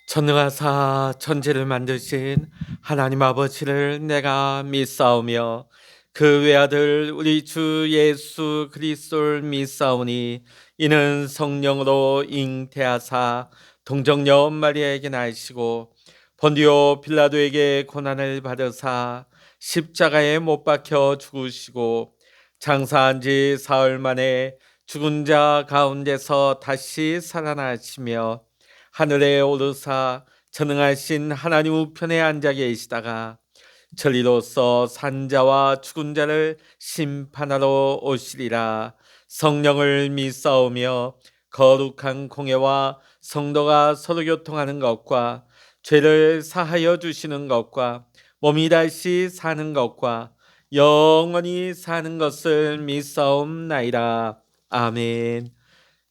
전능하사 천지를 만드신 하나님 아버지를 내가 믿사오며 그 외아들 우리 주 예수 그리스도를 믿사오니 이는 성령으로 잉태하사 동정녀 마리아에게 나시고 본디오 빌라도에게 고난을 받으사 십자가에 못 박혀 죽으시고 장사한 지 사흘 만에 죽은 자 가운데서 다시 살아나시며 하늘에 오르사 전능하신 하나님 우편에 앉아 계시다가 천리로서 산자와 죽은 자를 심판하러 오시리라. 성령을 믿사오며 거룩한 공예와 성도가 서로 교통하는 것과 죄를 사하여 주시는 것과 몸이 다시 사는 것과 영원히 사는 것을 믿사옵나이다. 아멘.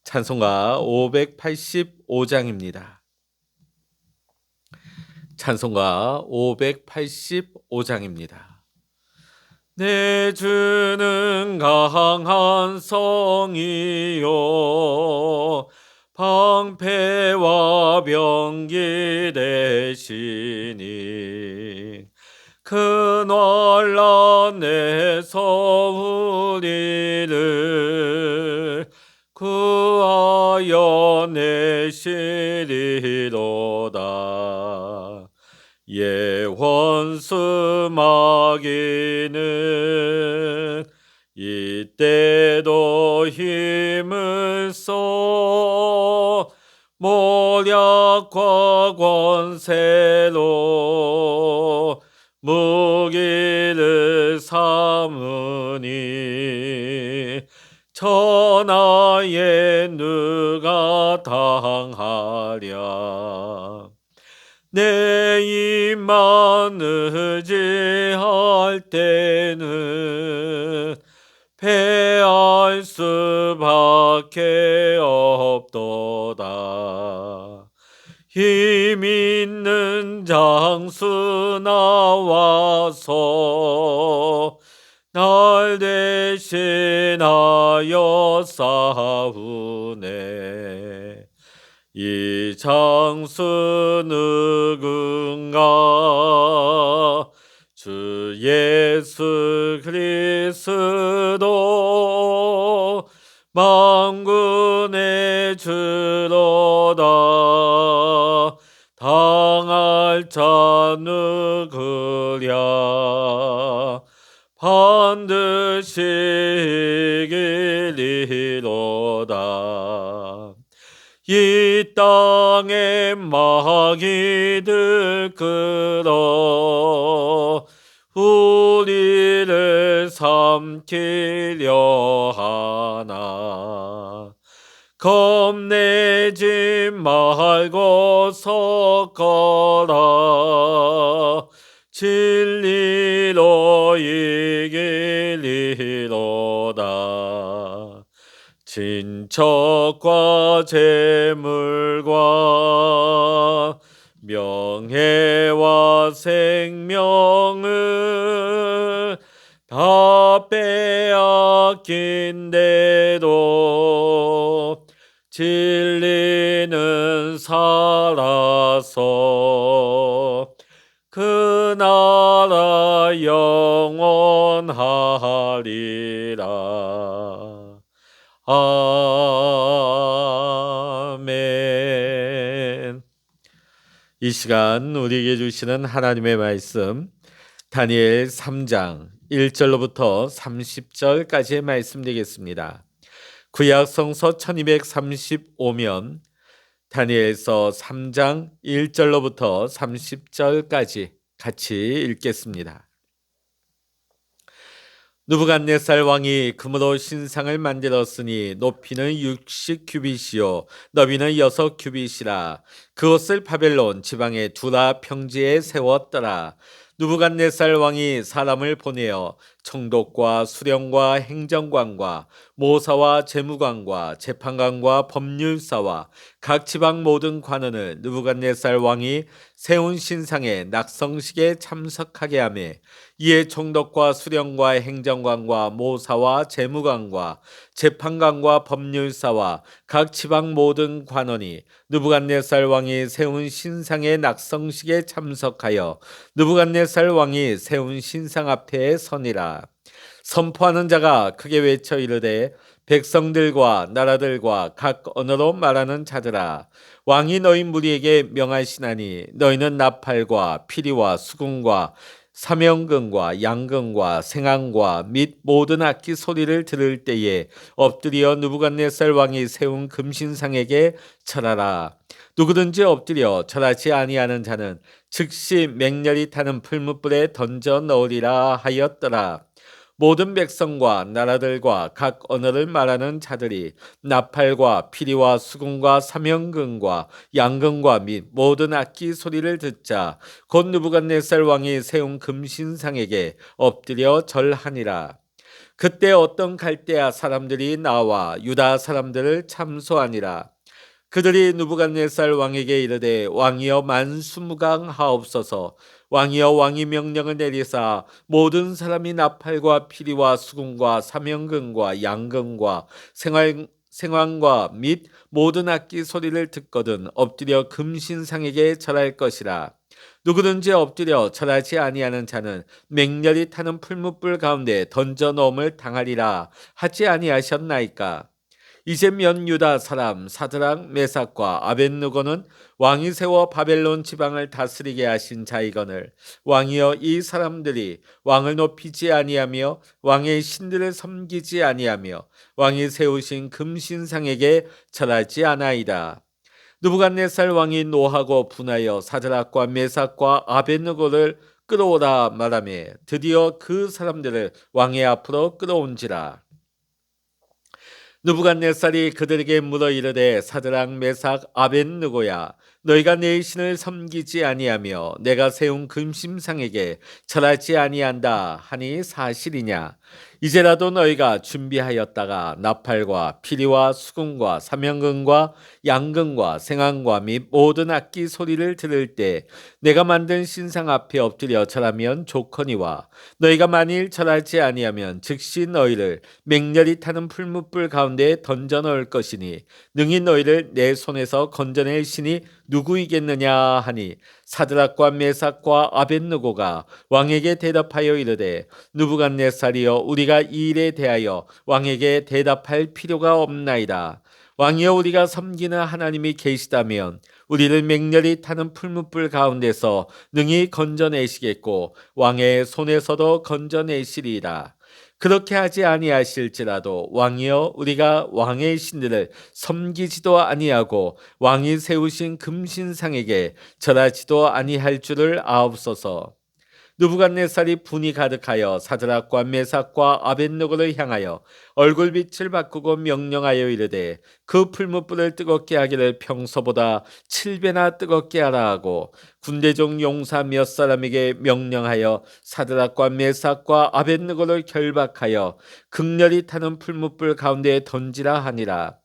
찬송가 585장입니다. 찬송가 585장입니다. 내 주는 강한 성이요 방패와 병기 되시니 그 난란에서 우리를 구하여 내시리로다. 예원수 마귀는 이때도 힘을 써 모략과 권세로 무기를 삼으니 천하에 누가 당하랴. 내 입만 의지할 때는 패할 수밖에 없도다. 힘 있는 장수 나와서 날 대신하여 싸우네. 이 장수 누군가? 주 예수 그리스도 만군의 주로다. 당할 자 누구랴? 반드시 이기리로다. 이 땅에 마귀들 끌어 우리를 삼키려 하나. 겁내지 말고 섰거라. 진리로 이기리로다. 친척과 재물과 명예와 생명을 다 빼앗긴데도 진리는 살아서 그 나라 영원하리라. 아멘. 이 시간 우리에게 주시는 하나님의 말씀 다니엘 3장 1절로부터 30절까지의 말씀 되겠습니다. 구약 성서 1235면 다니엘서 3장 1절로부터 30절까지 같이 읽겠습니다. 느부갓네살 왕이 금으로 신상을 만들었으니 높이는 60규빗이요 너비는 6규빗이라. 그것을 바벨론 지방의 두라 평지에 세웠더라. 느부갓네살 왕이 사람을 보내어 총독과 수령과 행정관과 모사와 재무관과 재판관과 법률사와 각 지방 모든 관원을 느부갓네살 왕이 세운 신상의 낙성식에 참석하게 하며 이에 총독과 수령과 행정관과 모사와 재무관과 재판관과 법률사와 각 지방 모든 관원이 느부갓네살 왕이 세운 신상의 낙성식에 참석하여 느부갓네살 왕이 세운 신상 앞에 서니라. 선포하는 자가 크게 외쳐 이르되 백성들과 나라들과 각 언어로 말하는 자들아, 왕이 너희 무리에게 명하시나니 너희는 나팔과 피리와 수금과 사명금과 양금과 생황과 및 모든 악기 소리를 들을 때에 엎드려 느부갓네살 왕이 세운 금신상에게 절하라. 누구든지 엎드려 절하지 아니하는 자는 즉시 맹렬히 타는 풀무불에 던져 넣으리라 하였더라. 모든 백성과 나라들과 각 언어를 말하는 자들이 나팔과 피리와 수금과 사명금과 양금과 및 모든 악기 소리를 듣자 곧 느부갓네살 왕이 세운 금신상에게 엎드려 절하니라. 그때 어떤 갈대아 사람들이 나와 유다 사람들을 참소하니라. 그들이 느부갓네살 왕에게 이르되 왕이여 만수무강하옵소서. 왕이여 왕이 명령을 내리사 모든 사람이 나팔과 피리와 수금과 사명금과 양금과 생황과 및 모든 악기 소리를 듣거든 엎드려 금신상에게 절할 것이라. 누구든지 엎드려 절하지 아니하는 자는 맹렬히 타는 풀무불 가운데 던져 넣음을 당하리라 하지 아니하셨나이까. 이제 면 유다 사람 사드락 메삭과 아벳느고는 왕이 세워 바벨론 지방을 다스리게 하신 자이거늘 왕이여 이 사람들이 왕을 높이지 아니하며 왕의 신들을 섬기지 아니하며 왕이 세우신 금신상에게 절하지 아나이다. 느부갓네살 왕이 노하고 분하여 사드락과 메삭과 아벳느고를 끌어오라 말하며 드디어 그 사람들을 왕의 앞으로 끌어온지라. 느부갓네살이 그들에게 물어 이르되 사드락 메삭 아벳느고야 너희가 내 신을 섬기지 아니하며 내가 세운 금심상에게 절하지 아니한다 하니 사실이냐. 이제라도 너희가 준비하였다가 나팔과 피리와 수금과 사명금과 양금과 생황과 및 모든 악기 소리를 들을 때 내가 만든 신상 앞에 엎드려 절하면 좋거니와 너희가 만일 절하지 아니하면 즉시 너희를 맹렬히 타는 풀무불 가운데 던져 넣을 것이니 능히 너희를 내 손에서 건져낼 신이 누구이겠느냐 하니 사드락과 메삭과 아벳느고가 왕에게 대답하여 이르되 느부갓네살이여 우리가 이 일에 대하여 왕에게 대답할 필요가 없나이다. 왕이여 우리가 섬기는 하나님이 계시다면 우리를 맹렬히 타는 풀무불 가운데서 능히 건져내시겠고 왕의 손에서도 건져내시리이다. 그렇게 하지 아니하실지라도 왕이여 우리가 왕의 신들을 섬기지도 아니하고 왕이 세우신 금신상에게 절하지도 아니할 줄을 아옵소서. 느부갓네살이 분이 가득하여 사드락과 메삭과 아벳느고를 향하여 얼굴빛을 바꾸고 명령하여 이르되 그 풀무불을 뜨겁게 하기를 평소보다 7배나 뜨겁게 하라 하고 군대중 용사 몇 사람에게 명령하여 사드락과 메삭과 아벳느고를 결박하여 극렬히 타는 풀무불 가운데 던지라 하니라.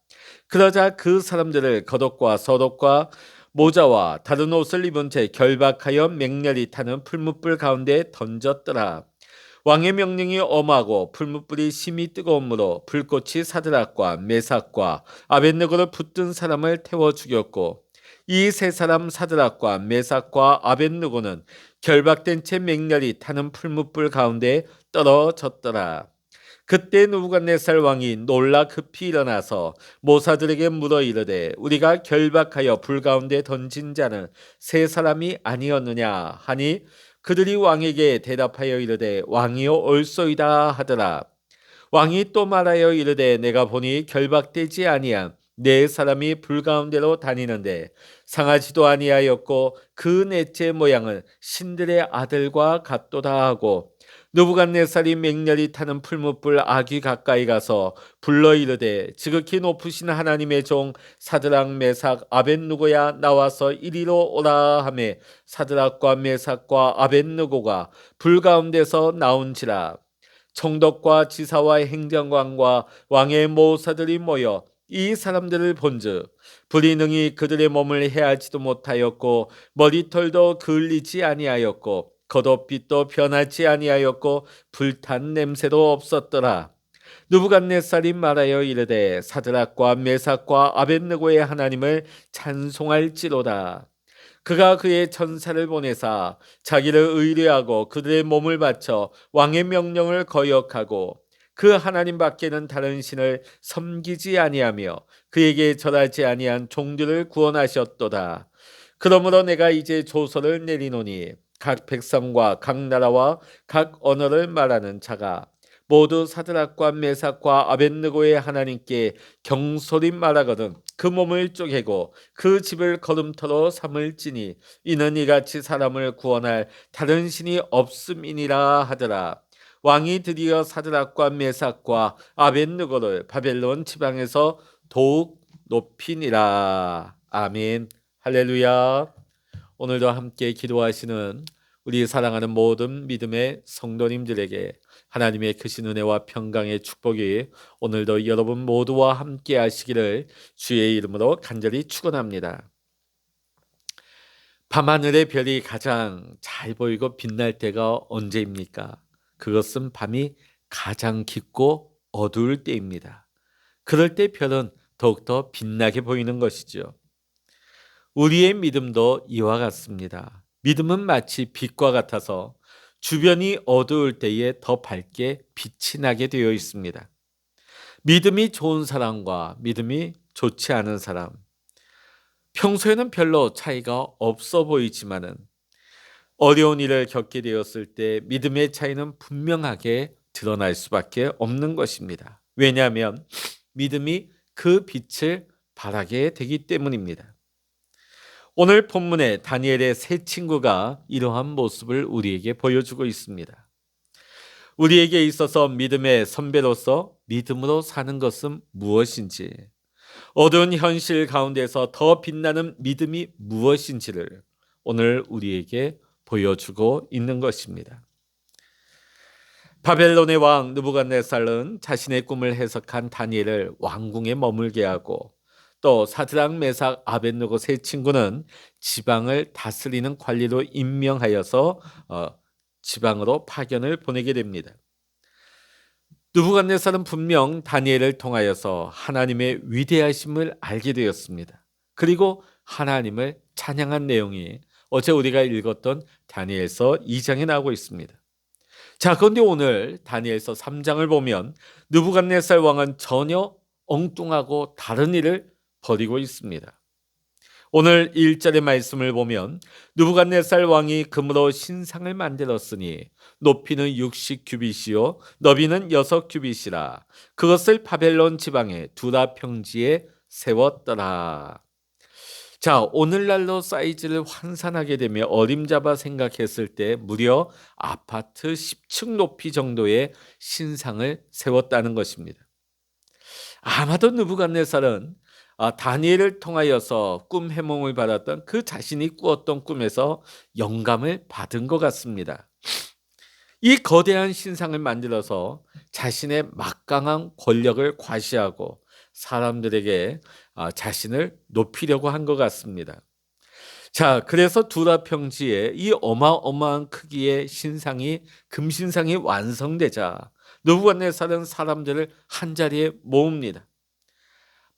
그러자 그 사람들을 겉옷과 서옷과 모자와 다른 옷을 입은 채 결박하여 맹렬히 타는 풀무불 가운데 던졌더라. 왕의 명령이 엄하고 풀무불이 심히 뜨거우므로 불꽃이 사드락과 메삭과 아벳느고를 붙든 사람을 태워 죽였고 이 세 사람 사드락과 메삭과 아벳느고는 결박된 채 맹렬히 타는 풀무불 가운데 떨어졌더라. 그때 느부갓네살 왕이 놀라 급히 일어나서 모사들에게 물어 이르되 우리가 결박하여 불 가운데 던진 자는 세 사람이 아니었느냐 하니 그들이 왕에게 대답하여 이르되 왕이여 옳소이다 하더라. 왕이 또 말하여 이르되 내가 보니 결박되지 아니한 네 사람이 불 가운데로 다니는데 상하지도 아니하였고 그 넷째 모양은 신들의 아들과 같도다 하고 느부갓네살이 맹렬히 타는 풀무불 아귀 가까이 가서 불러 이르되 지극히 높으신 하나님의 종 사드락 메삭 아벳느고야 나와서 이리로 오라 하매 사드락과 메삭과 아벳느고가 불 가운데서 나온지라. 총독과 지사와 행정관과 왕의 모사들이 모여 이 사람들을 본즉 불이 능히 그들의 몸을 해하지도 못하였고 머리털도 그을리지 아니하였고 겉옷빛도 변하지 아니하였고 불탄 냄새도 없었더라. 느부갓네살이 말하여 이르되 사드락과 메삭과 아벳느고의 하나님을 찬송할지로다. 그가 그의 천사를 보내사 자기를 의뢰하고 그들의 몸을 바쳐 왕의 명령을 거역하고 그 하나님 밖에는 다른 신을 섬기지 아니하며 그에게 절하지 아니한 종들을 구원하셨도다. 그러므로 내가 이제 조서를 내리노니 각 백성과 각 나라와 각 언어를 말하는 자가 모두 사드락과 메삭과 아벳느고의 하나님께 경솔히 말하거든 그 몸을 쪼개고 그 집을 걸음터로 삼을지니 이는 이같이 사람을 구원할 다른 신이 없음이니라 하더라. 왕이 드디어 사드락과 메삭과 아벳느고를 바벨론 지방에서 더욱 높이니라. 아멘. 할렐루야. 오늘도 함께 기도하시는 우리 사랑하는 모든 믿음의 성도님들에게 하나님의 크신 은혜와 평강의 축복이 오늘도 여러분 모두와 함께 하시기를 주의 이름으로 간절히 축원합니다. 밤하늘의 별이 가장 잘 보이고 빛날 때가 언제입니까? 그것은 밤이 가장 깊고 어두울 때입니다. 그럴 때 별은 더욱더 빛나게 보이는 것이죠. 우리의 믿음도 이와 같습니다. 믿음은 마치 빛과 같아서 주변이 어두울 때에 더 밝게 빛이 나게 되어 있습니다. 믿음이 좋은 사람과 믿음이 좋지 않은 사람, 평소에는 별로 차이가 없어 보이지만은 어려운 일을 겪게 되었을 때 믿음의 차이는 분명하게 드러날 수밖에 없는 것입니다. 왜냐하면 믿음이 그 빛을 발하게 되기 때문입니다. 오늘 본문에 다니엘의 세 친구가 이러한 모습을 우리에게 보여주고 있습니다. 우리에게 있어서 믿음의 선배로서 믿음으로 사는 것은 무엇인지, 어두운 현실 가운데서 더 빛나는 믿음이 무엇인지를 오늘 우리에게 보여주고 있는 것입니다. 바벨론의 왕 느부갓네살은 자신의 꿈을 해석한 다니엘을 왕궁에 머물게 하고 또 사드락 메삭 아벳느고 세 친구는 지방을 다스리는 관리로 임명하여서 지방으로 파견을 보내게 됩니다. 느부갓네살은 분명 다니엘을 통하여서 하나님의 위대하심을 알게 되었습니다. 그리고 하나님을 찬양한 내용이 어제 우리가 읽었던 다니엘서 2장에 나오고 있습니다. 자, 그런데 오늘 다니엘서 3장을 보면 느부갓네살 왕은 전혀 엉뚱하고 다른 일을 벌이고 있습니다. 오늘 1절의 말씀을 보면 느부갓네살 왕이 금으로 신상을 만들었으니 높이는 60규빗이요 너비는 6규빗이라 그것을 바벨론 지방의 두라 평지에 세웠더라. 자, 오늘날로 사이즈를 환산하게 되면 어림잡아 생각했을 때 무려 아파트 10층 높이 정도의 신상을 세웠다는 것입니다. 아마도 느부갓네살은 다니엘을 통하여서 꿈 해몽을 받았던 그 자신이 꾸었던 꿈에서 영감을 받은 것 같습니다. 이 거대한 신상을 만들어서 자신의 막강한 권력을 과시하고 사람들에게 자신을 높이려고 한 것 같습니다. 자, 그래서 두라 평지에 이 어마어마한 크기의 신상이 금신상이 완성되자 느부갓네살은 사람들을 한자리에 모읍니다.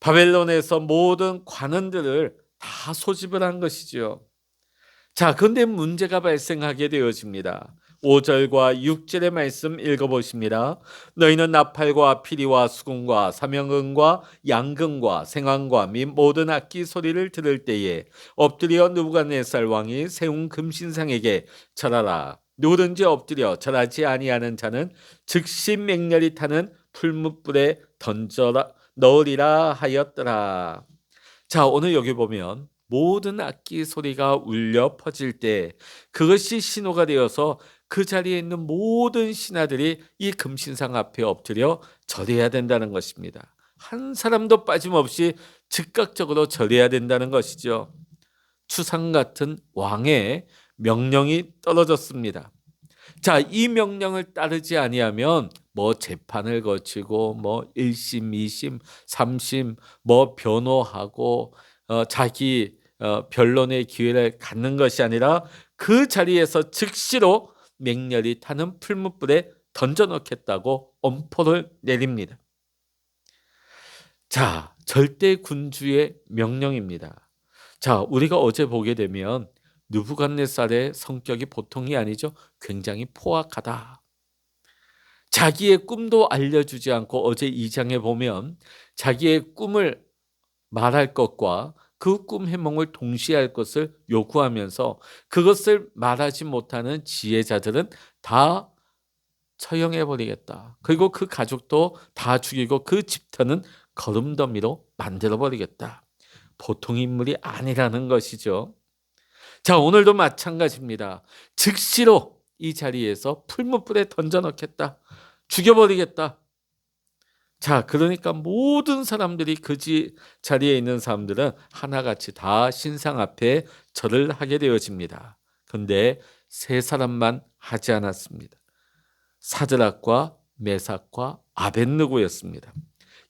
바벨론에서 모든 관원들을 다 소집을 한 것이죠. 자, 그런데 문제가 발생하게 되어집니다. 5절과 6절의 말씀 읽어보십니다. 너희는 나팔과 피리와 수금과 사명금과 양금과 생황과 및 모든 악기 소리를 들을 때에 엎드려 느부갓네살 왕이 세운 금신상에게 절하라. 누구든지 엎드려 절하지 아니하는 자는 즉시 맹렬히 타는 풀무불에 던져라 넣으리라 하였더라. 자, 오늘 여기 보면 모든 악기 소리가 울려 퍼질 때 그것이 신호가 되어서 그 자리에 있는 모든 신하들이 이 금신상 앞에 엎드려 절해야 된다는 것입니다. 한 사람도 빠짐없이 즉각적으로 절해야 된다는 것이죠. 추상 같은 왕의 명령이 떨어졌습니다. 자, 이 명령을 따르지 아니하면 뭐 재판을 거치고 뭐 1심, 2심, 3심 뭐 변호하고 자기 변론의 기회를 갖는 것이 아니라 그 자리에서 즉시로 맹렬히 타는 풀무불에 던져 넣겠다고 엄포를 내립니다. 자, 절대 군주의 명령입니다. 자, 우리가 어제 보게 되면 느부갓네살의 성격이 보통이 아니죠. 굉장히 포악하다. 자기의 꿈도 알려주지 않고 어제 2장에 보면 자기의 꿈을 말할 것과 그 꿈 해몽을 동시에 할 것을 요구하면서 그것을 말하지 못하는 지혜자들은 다 처형해 버리겠다. 그리고 그 가족도 다 죽이고 그 집터는 거름더미로 만들어 버리겠다. 보통 인물이 아니라는 것이죠. 자, 오늘도 마찬가지입니다. 즉시로 이 자리에서 풀무불에 던져 넣겠다. 죽여버리겠다. 자, 그러니까 모든 사람들이 그 자리에 있는 사람들은 하나같이 다 신상 앞에 절을 하게 되어집니다. 그런데 세 사람만 하지 않았습니다. 사드락과 메삭과 아벳느고였습니다.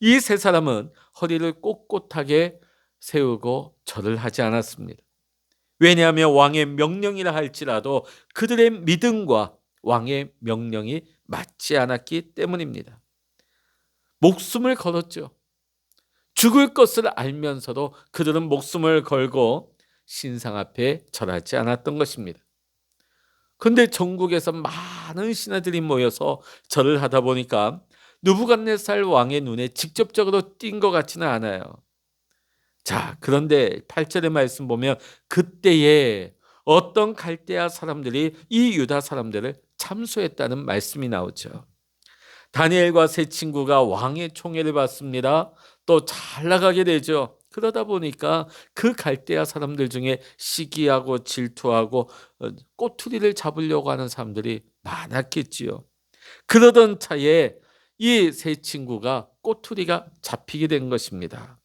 이 세 사람은 허리를 꼿꼿하게 세우고 절을 하지 않았습니다. 왜냐하면 왕의 명령이라 할지라도 그들의 믿음과 왕의 명령이 맞지 않았기 때문입니다. 목숨을 걸었죠. 죽을 것을 알면서도 그들은 목숨을 걸고 신상 앞에 절하지 않았던 것입니다. 그런데 전국에서 많은 신하들이 모여서 절을 하다 보니까 느부갓네살 왕의 눈에 직접적으로 띈 것 같지는 않아요. 자, 그런데 8절의 말씀 보면 그때에 어떤 갈대아 사람들이 이 유다 사람들을 참소했다는 말씀이 나오죠. 다니엘과 세 친구가 왕의 총애를 받습니다. 또 잘 나가게 되죠. 그러다 보니까 그 갈대아 사람들 중에 시기하고 질투하고 꼬투리를 잡으려고 하는 사람들이 많았겠지요. 그러던 차에 이 세 친구가 꼬투리가 잡히게 된 것입니다.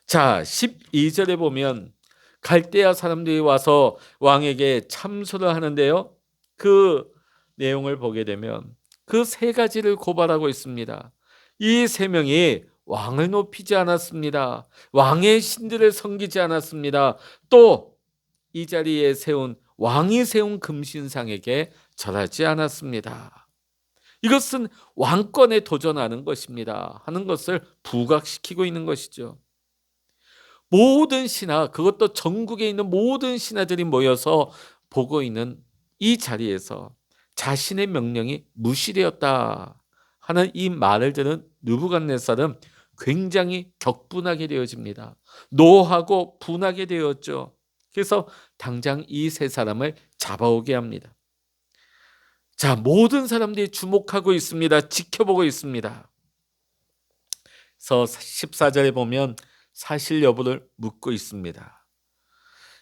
자, 12절에 보면 갈대아 사람들이 와서 왕에게 참소를 하는데요. 그 내용을 보게 되면 그 세 가지를 고발하고 있습니다. 이 세 명이 왕을 높이지 않았습니다. 왕의 신들을 섬기지 않았습니다. 또 이 자리에 세운 왕이 세운 금신상에게 절하지 않았습니다. 이것은 왕권에 도전하는 것입니다. 하는 것을 부각시키고 있는 것이죠. 모든 신하, 그것도 전국에 있는 모든 신하들이 모여서 보고 있는 이 자리에서 자신의 명령이 무시되었다 하는 이 말을 들은 느부갓네살은 굉장히 격분하게 되어집니다. 노하고 분하게 되었죠. 그래서 당장 이 세 사람을 잡아오게 합니다. 자, 모든 사람들이 주목하고 있습니다. 지켜보고 있습니다. 그래서 14절에 보면 사실 여부를 묻고 있습니다.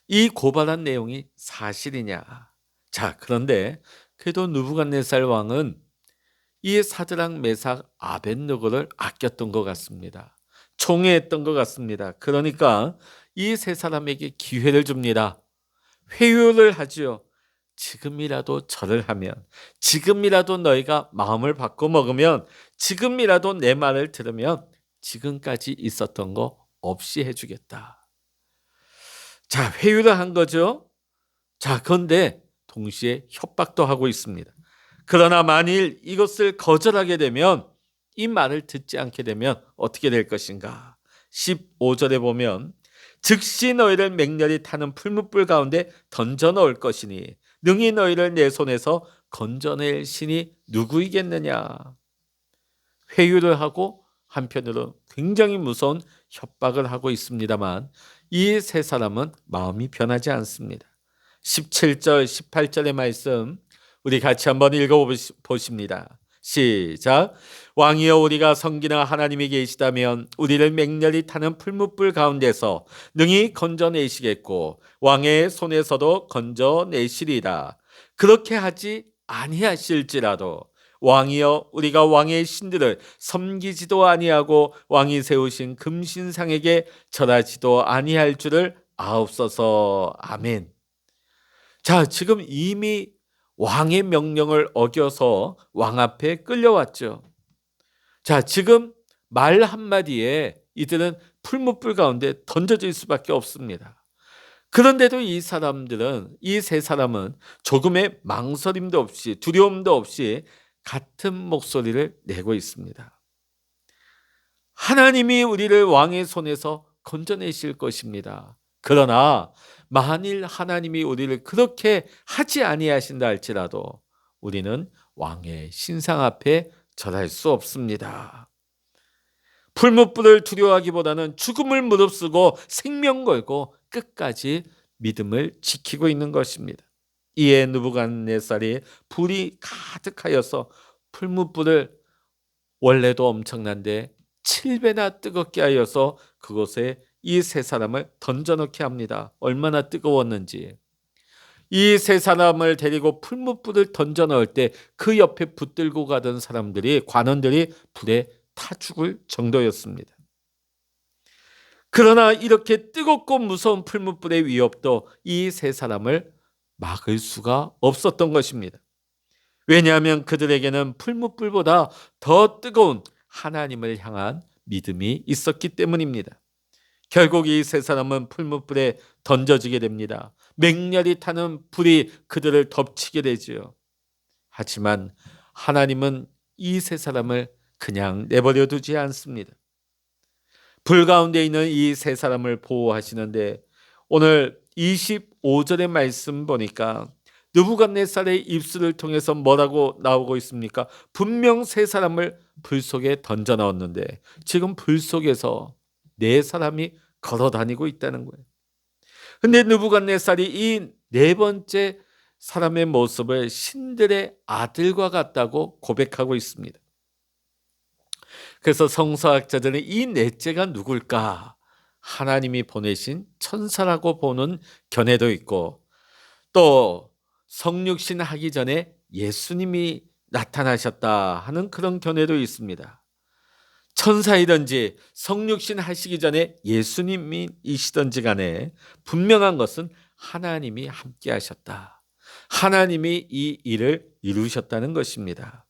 이 고발한 내용이 사실이냐? 자, 그런데 그래도 느부갓네살 왕은 이 사드락, 메삭, 아벳느고를 아꼈던 것 같습니다. 총애했던 것 같습니다. 그러니까 이 세 사람에게 기회를 줍니다. 회유를 하지요. 지금이라도 절을 하면, 지금이라도 너희가 마음을 바꿔 먹으면, 지금이라도 내 말을 들으면 지금까지 있었던 거 없이 해주겠다. 자, 회유를 한 거죠. 자, 그런데 동시에 협박도 하고 있습니다. 그러나 만일 이것을 거절하게 되면, 이 말을 듣지 않게 되면 어떻게 될 것인가? 15절에 보면 즉시 너희를 맹렬히 타는 풀무불 가운데 던져 넣을 것이니 능히 너희를 내 손에서 건져낼 신이 누구이겠느냐? 회유를 하고 한편으로 굉장히 무서운 협박을 하고 있습니다만 이 세 사람은 마음이 변하지 않습니다. 17절, 18절의 말씀 우리 같이 한번 읽어보십니다. 시작. 왕이여 우리가 섬기는 하나님이 계시다면 우리를 맹렬히 타는 풀무불 가운데서 능히 건져내시겠고 왕의 손에서도 건져내시리라. 그렇게 하지 아니하실지라도 왕이여 우리가 왕의 신들을 섬기지도 아니하고 왕이 세우신 금신상에게 절하지도 아니할 줄을 아옵소서. 아멘. 자, 지금 이미 왕의 명령을 어겨서 왕 앞에 끌려왔죠. 자, 지금 말 한마디에 이들은 풀무불 가운데 던져질 수밖에 없습니다. 그런데도 이 세 사람은 조금의 망설임도 없이 두려움도 없이 같은 목소리를 내고 있습니다. 하나님이 우리를 왕의 손에서 건져내실 것입니다. 그러나 만일 하나님이 우리를 그렇게 하지 아니하신다 할지라도 우리는 왕의 신상 앞에 절할 수 없습니다. 풀무불을 두려워하기보다는 죽음을 무릅쓰고 생명 걸고 끝까지 믿음을 지키고 있는 것입니다. 이에 느부갓네살이 불이 가득하여서 풀무불을 원래도 엄청난데 7배나 뜨겁게 하여서 그곳에 이 세 사람을 던져넣게 합니다. 얼마나 뜨거웠는지. 이 세 사람을 데리고 풀무불을 던져 넣을 때 그 옆에 붙들고 가던 사람들이 관원들이 불에 타 죽을 정도였습니다. 그러나 이렇게 뜨겁고 무서운 풀무불의 위협도 이 세 사람을 막을 수가 없었던 것입니다. 왜냐하면 그들에게는 풀무불보다 더 뜨거운 하나님을 향한 믿음이 있었기 때문입니다. 결국 이 세 사람은 풀무불에 던져지게 됩니다. 맹렬히 타는 불이 그들을 덮치게 되지요. 하지만 하나님은 이 세 사람을 그냥 내버려 두지 않습니다. 불 가운데 있는 이 세 사람을 보호하시는데 오늘 25절의 말씀 보니까 느부갓네살의 입술을 통해서 뭐라고 나오고 있습니까? 분명 세 사람을 불 속에 던져 넣었는데 지금 불 속에서 네 사람이 걸어 다니고 있다는 거예요. 근데 느부갓네살이 이 네 번째 사람의 모습을 신들의 아들과 같다고 고백하고 있습니다. 그래서 성서학자들은 이 넷째가 누굴까? 하나님이 보내신 천사라고 보는 견해도 있고 또 성육신 하기 전에 예수님이 나타나셨다 하는 그런 견해도 있습니다. 천사이든지 성육신 하시기 전에 예수님이시든지 간에 분명한 것은 하나님이 함께 하셨다. 하나님이 이 일을 이루셨다는 것입니다.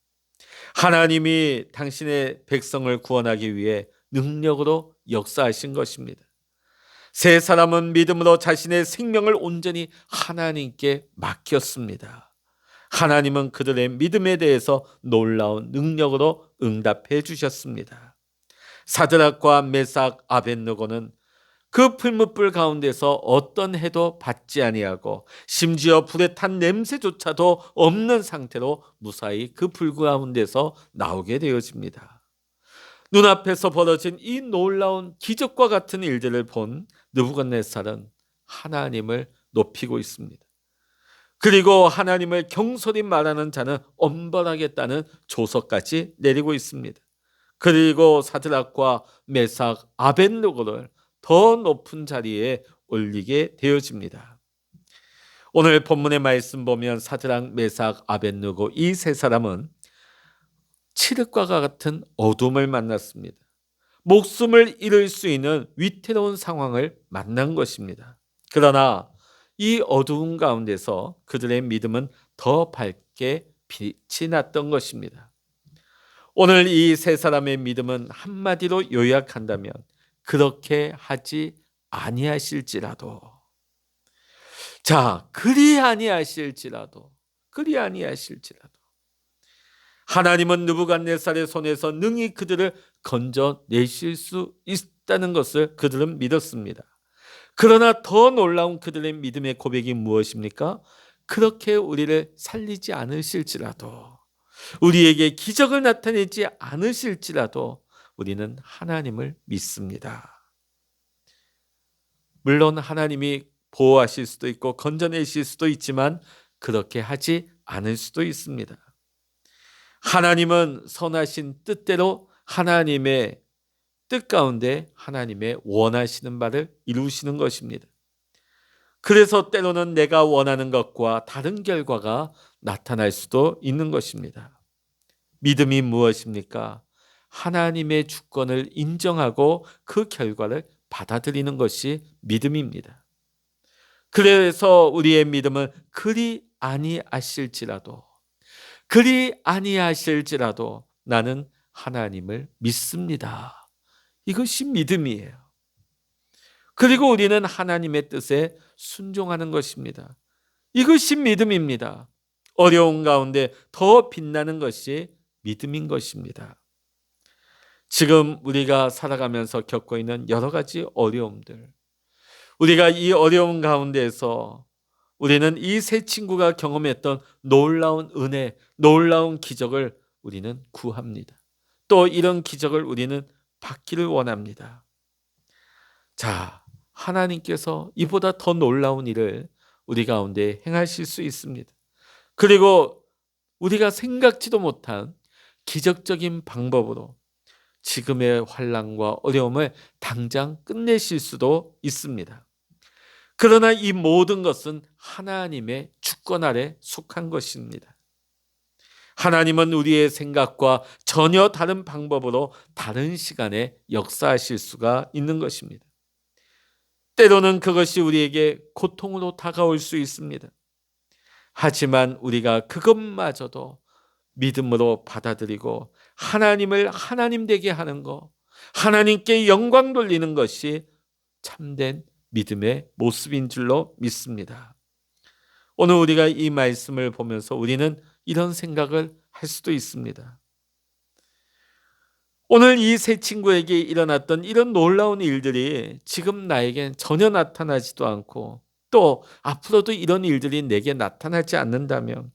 하나님이 당신의 백성을 구원하기 위해 능력으로 역사하신 것입니다. 세 사람은 믿음으로 자신의 생명을 온전히 하나님께 맡겼습니다. 하나님은 그들의 믿음에 대해서 놀라운 능력으로 응답해 주셨습니다. 사드락과 메삭 아벳느고는 그 풀무불 가운데서 어떤 해도 받지 아니하고 심지어 불에 탄 냄새조차도 없는 상태로 무사히 그 불 가운데서 나오게 되어집니다. 눈앞에서 벌어진 이 놀라운 기적과 같은 일들을 본 느부갓네살은 하나님을 높이고 있습니다. 그리고 하나님을 경솔히 말하는 자는 엄벌하겠다는 조서까지 내리고 있습니다. 그리고 사드락과 메삭 아벳느고를 더 높은 자리에 올리게 되어집니다. 오늘 본문의 말씀 보면 사드락, 메삭, 아벳느고 이 세 사람은 칠흑과 같은 어둠을 만났습니다. 목숨을 잃을 수 있는 위태로운 상황을 만난 것입니다. 그러나 이 어두운 가운데서 그들의 믿음은 더 밝게 빛이 났던 것입니다. 오늘 이 세 사람의 믿음은 한마디로 요약한다면 그렇게 하지 아니하실지라도 그리 아니하실지라도 하나님은 느부갓네살의 손에서 능히 그들을 건져내실 수 있다는 것을 그들은 믿었습니다. 그러나 더 놀라운 그들의 믿음의 고백이 무엇입니까? 그렇게 우리를 살리지 않으실지라도 우리에게 기적을 나타내지 않으실지라도 우리는 하나님을 믿습니다. 물론 하나님이 보호하실 수도 있고 건져내실 수도 있지만 그렇게 하지 않을 수도 있습니다. 하나님은 선하신 뜻대로 하나님의 뜻 가운데 하나님의 원하시는 바를 이루시는 것입니다. 그래서 때로는 내가 원하는 것과 다른 결과가 나타날 수도 있는 것입니다. 믿음이 무엇입니까? 하나님의 주권을 인정하고 그 결과를 받아들이는 것이 믿음입니다. 그래서 우리의 믿음은 그리 아니하실지라도 나는 하나님을 믿습니다. 이것이 믿음이에요. 그리고 우리는 하나님의 뜻에 순종하는 것입니다. 이것이 믿음입니다. 어려운 가운데 더 빛나는 것이 믿음인 것입니다. 지금 우리가 살아가면서 겪고 있는 여러 가지 어려움들, 우리가 이 어려운 가운데에서 우리는 이 세 친구가 경험했던 놀라운 은혜, 놀라운 기적을 우리는 구합니다. 또 이런 기적을 우리는 받기를 원합니다. 자, 하나님께서 이보다 더 놀라운 일을 우리 가운데 행하실 수 있습니다. 그리고 우리가 생각지도 못한 기적적인 방법으로 지금의 환난과 어려움을 당장 끝내실 수도 있습니다. 그러나 이 모든 것은 하나님의 주권 아래 속한 것입니다. 하나님은 우리의 생각과 전혀 다른 방법으로 다른 시간에 역사하실 수가 있는 것입니다. 때로는 그것이 우리에게 고통으로 다가올 수 있습니다. 하지만 우리가 그것마저도 믿음으로 받아들이고 하나님을 하나님 되게 하는 것, 하나님께 영광 돌리는 것이 참된 믿음의 모습인 줄로 믿습니다. 오늘 우리가 이 말씀을 보면서 우리는 이런 생각을 할 수도 있습니다. 오늘 이 세 친구에게 일어났던 이런 놀라운 일들이 지금 나에겐 전혀 나타나지도 않고 또 앞으로도 이런 일들이 내게 나타나지 않는다면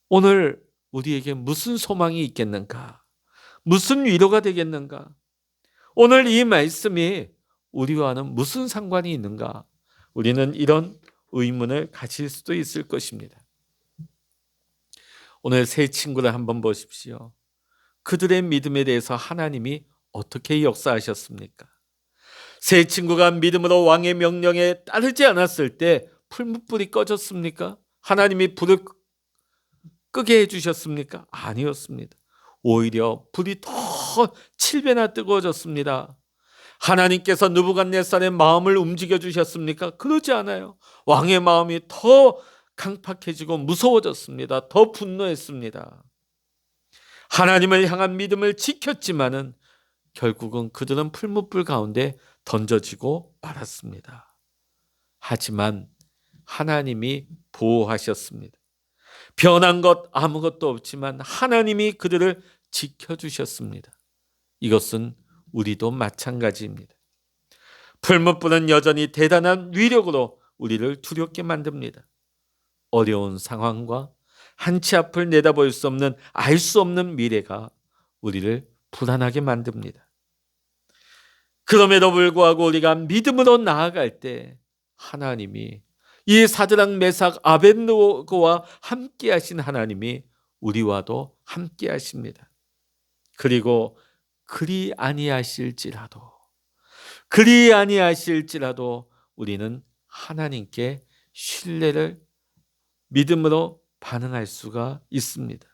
오늘 우리에게 무슨 소망이 있겠는가? 무슨 위로가 되겠는가? 오늘 이 말씀이 우리와는 무슨 상관이 있는가? 우리는 이런 의문을 가질 수도 있을 것입니다. 오늘 세 친구를 한번 보십시오. 그들의 믿음에 대해서 하나님이 어떻게 역사하셨습니까? 세 친구가 믿음으로 왕의 명령에 따르지 않았을 때 풀무불이 꺼졌습니까? 하나님이 불을 끄게 해주셨습니까? 아니었습니다. 오히려 불이 더 7배나 뜨거워졌습니다. 하나님께서 느부갓네살의 마음을 움직여 주셨습니까? 그러지 않아요. 왕의 마음이 더 강팍해지고 무서워졌습니다. 더 분노했습니다. 하나님을 향한 믿음을 지켰지만은 결국은 그들은 풀무불 가운데 던져지고 말았습니다. 하지만 하나님이 보호하셨습니다. 변한 것 아무것도 없지만 하나님이 그들을 지켜주셨습니다. 이것은 우리도 마찬가지입니다. 풀무불은 여전히 대단한 위력으로 우리를 두렵게 만듭니다. 어려운 상황과 한치 앞을 내다볼 수 없는, 알 수 없는 미래가 우리를 불안하게 만듭니다. 그럼에도 불구하고 우리가 믿음으로 나아갈 때 하나님이, 이 사드락 메삭 아벳느고와 함께 하신 하나님이 우리와도 함께 하십니다. 그리고 그리 아니하실지라도 우리는 하나님께 신뢰를 믿음으로 반응할 수가 있습니다.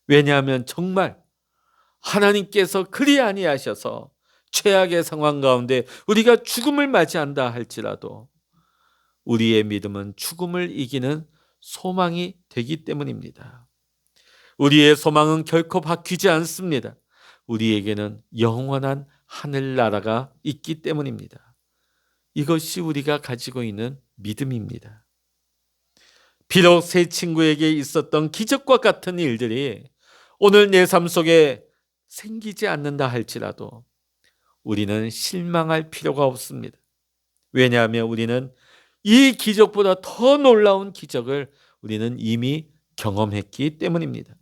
왜냐하면 정말 하나님께서 그리 아니하셔서 최악의 상황 가운데 우리가 죽음을 맞이한다 할지라도 우리의 믿음은 죽음을 이기는 소망이 되기 때문입니다. 우리의 소망은 결코 바뀌지 않습니다. 우리에게는 영원한 하늘나라가 있기 때문입니다. 이것이 우리가 가지고 있는 믿음입니다. 비록 세 친구에게 있었던 기적과 같은 일들이 오늘 내 삶 속에 생기지 않는다 할지라도 우리는 실망할 필요가 없습니다. 왜냐하면 우리는 이 기적보다 더 놀라운 기적을 우리는 이미 경험했기 때문입니다.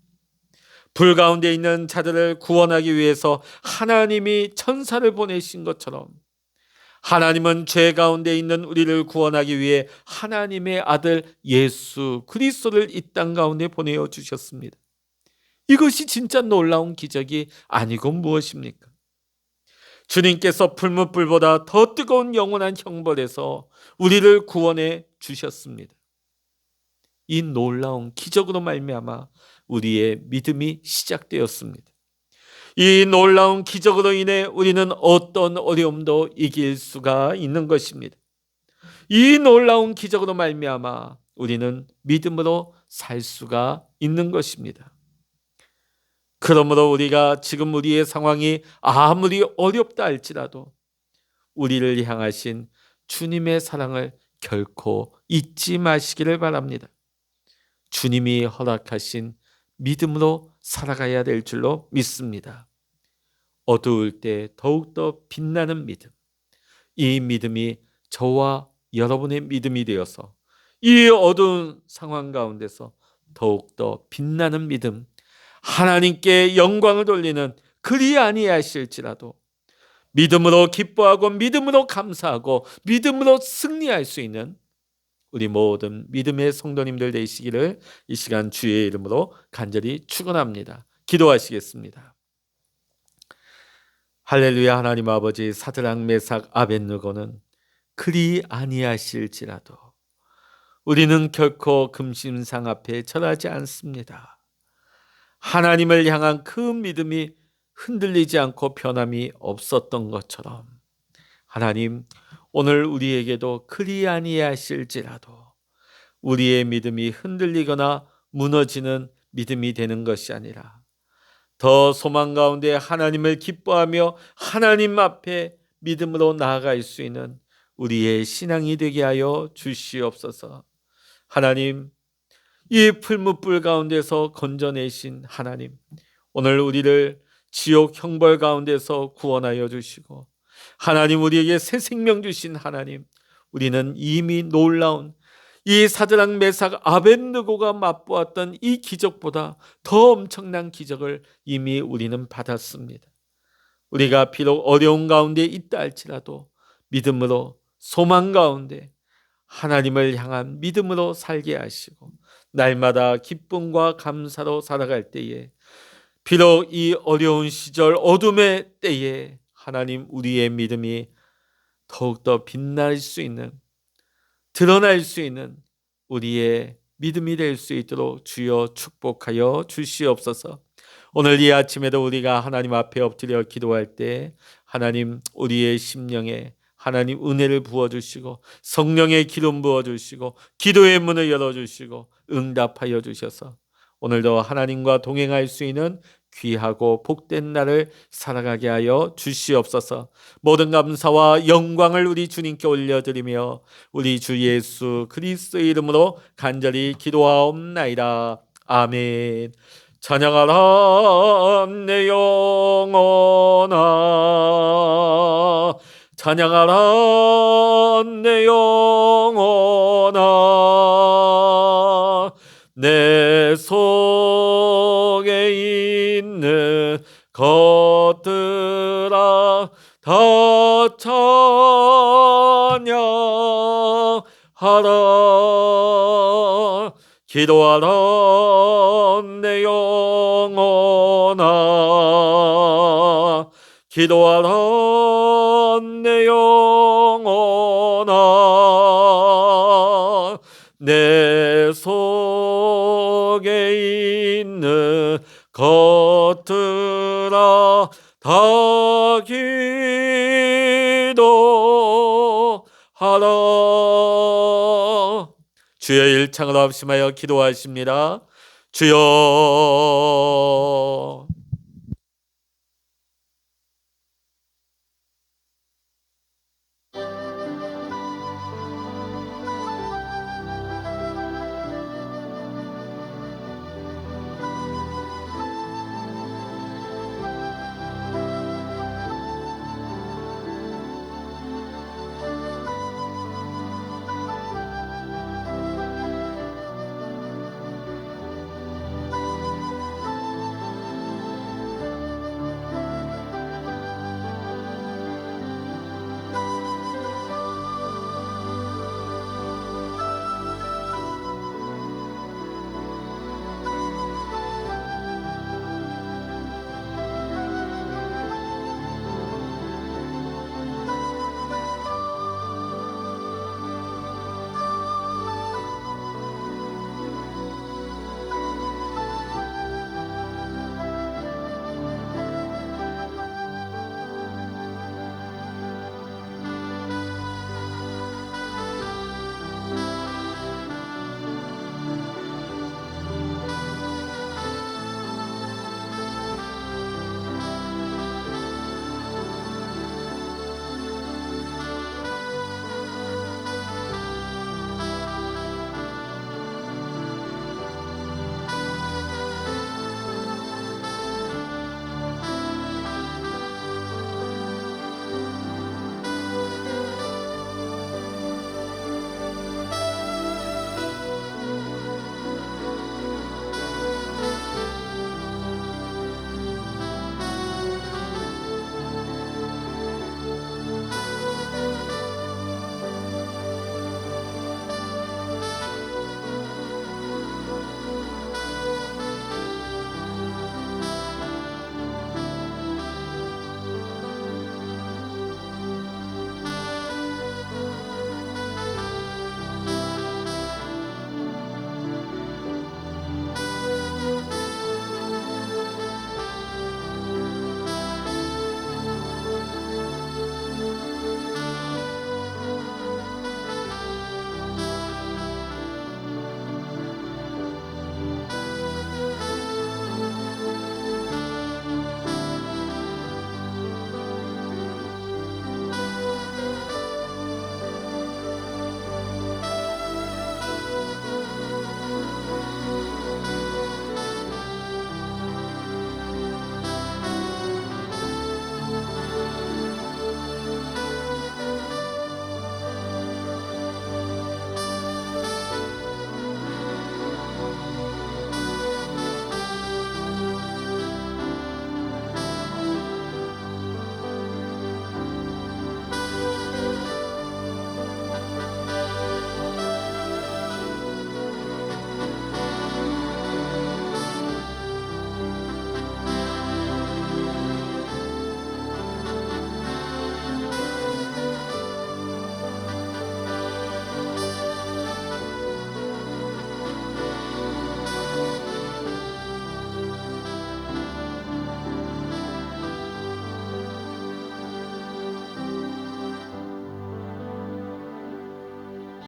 불 가운데 있는 자들을 구원하기 위해서 하나님이 천사를 보내신 것처럼 하나님은 죄 가운데 있는 우리를 구원하기 위해 하나님의 아들 예수 그리스도를 이 땅 가운데 보내어 주셨습니다. 이것이 진짜 놀라운 기적이 아니고 무엇입니까? 주님께서 풀무불보다 더 뜨거운 영원한 형벌에서 우리를 구원해 주셨습니다. 이 놀라운 기적으로 말미암아 우리의 믿음이 시작되었습니다. 이 놀라운 기적으로 인해 우리는 어떤 어려움도 이길 수가 있는 것입니다. 이 놀라운 기적으로 말미암아 우리는 믿음으로 살 수가 있는 것입니다. 그러므로 우리가 지금 우리의 상황이 아무리 어렵다 할지라도 우리를 향하신 주님의 사랑을 결코 잊지 마시기를 바랍니다. 주님이 허락하신 믿음으로 살아가야 될 줄로 믿습니다. 어두울 때 더욱더 빛나는 믿음, 이 믿음이 저와 여러분의 믿음이 되어서 이 어두운 상황 가운데서 더욱더 빛나는 믿음, 하나님께 영광을 돌리는 그리 아니하실지라도 믿음으로 기뻐하고 믿음으로 감사하고 믿음으로 승리할 수 있는 우리 모든 믿음의 성도님들 되시기를 이 시간 주의 이름으로 간절히 축원합니다. 기도하시겠습니다. 할렐루야. 하나님 아버지, 사드락 메삭 아벳느고는 그리 아니하실지라도 우리는 결코 금심상 앞에 절하지 않습니다. 하나님을 향한 그 믿음이 흔들리지 않고 변함이 없었던 것처럼 하나님, 오늘 우리에게도 그리 아니하실지라도 우리의 믿음이 흔들리거나 무너지는 믿음이 되는 것이 아니라 더 소망 가운데 하나님을 기뻐하며 하나님 앞에 믿음으로 나아갈 수 있는 우리의 신앙이 되게 하여 주시옵소서. 하나님, 이 풀무불 가운데서 건져내신 하나님, 오늘 우리를 지옥 형벌 가운데서 구원하여 주시고 하나님, 우리에게 새 생명 주신 하나님, 우리는 이미 놀라운 이 사드락 메삭 아벳느고가 맛보았던 이 기적보다 더 엄청난 기적을 이미 우리는 받았습니다. 우리가 비록 어려운 가운데 있다 할지라도 믿음으로 소망 가운데 하나님을 향한 믿음으로 살게 하시고 날마다 기쁨과 감사로 살아갈 때에 비록 이 어려운 시절 어둠의 때에 하나님, 우리의 믿음이 더욱더 빛날 수 있는, 드러날 수 있는 우리의 믿음이 될 수 있도록 주여 축복하여 주시옵소서. 오늘 이 아침에도 우리가 하나님 앞에 엎드려 기도할 때 하나님, 우리의 심령에 하나님 은혜를 부어주시고 성령의 기름 부어주시고 기도의 문을 열어주시고 응답하여 주셔서 오늘도 하나님과 동행할 수 있는 귀하고 복된 날을 살아가게 하여 주시옵소서. 모든 감사와 영광을 우리 주님께 올려드리며 우리 주 예수 그리스도의 이름으로 간절히 기도하옵나이다. 아멘. 찬양하라 내 영혼아, 찬양하라 내 영혼아, 내 속에 있는 것들아 다 찬양하라. 기도하라 내 영혼아, 기도하라 내 영혼아, 내 속에 있는 것들아 다 기도하라. 주여 일창을 합심하여 기도하십니다. 주여